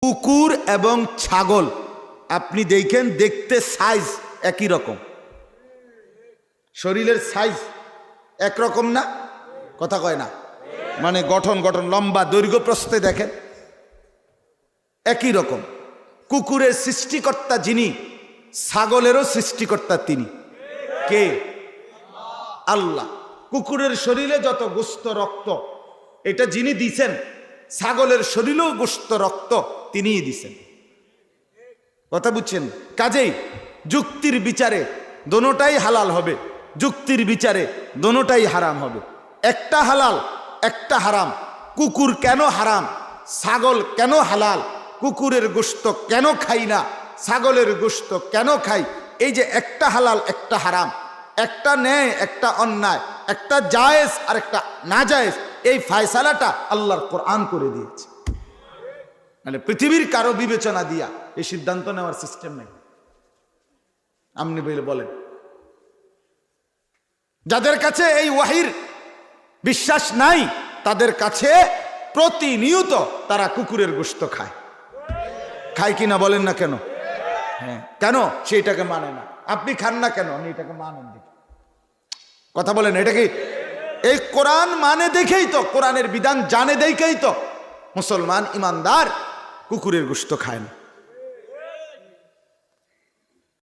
কুকুর এবং ছাগল আপনি দেখেন, দেখতে সাইজ একই রকম, শরীরের সাইজ একরকম না, কথা কয় না, মানে গঠন লম্বা দৈর্ঘ্য প্রস্থে দেখেন একই রকম। কুকুরের সৃষ্টিকর্তা যিনি, ছাগলেরও সৃষ্টিকর্তা তিনি কে? আল্লাহ। কুকুরের শরীরে যত গোস্ত রক্ত এটা যিনি দিছেন, ছাগলের শরীরেও গোস্ত রক্ত তিনিই দিছেন। কথা বুঝছেন? কাজেই যুক্তির বিচারে দোনোটাই হালাল হবে, যুক্তির বিচারে দোনোটাই হারাম হবে। একটা হালাল একটা হারাম। কুকুর কেন হারাম, ছাগল কেন হালাল, কুকুরের গোস্ত কেন খাই না, ছাগলের গোস্ত কেন খাই, এই যে একটা হালাল একটা হারাম, একটা ন্যায় একটা অন্যায়, একটা জায়েজ আর একটা না জায়েজ, এই ফায়সালাটা আল্লাহর কোরআন করে দিয়েছে। মানে পৃথিবীর কারো বিবেচনা দিয়া এই সিদ্ধান্ত নেওয়ার সিস্টেম নেই। আপনি বলেন, যাদের কাছে এই ওয়াহির বিশ্বাস নাই তাদের কাছে প্রতিনিয়ত তারা কুকুরের গোশত খায়, খায় কিনা বলেন না কেন? হ্যাঁ, কেন? সেইটাকে মানে না। আপনি খান না কেন? আপনি এটাকে মানেন দেখি, কথা বলেন। এটা কি এই কোরআন মানে দেখেই তো, কোরআনের বিধান জানে দেখেই তো মুসলমান ইমানদার কুকুরের গোশত খায় না।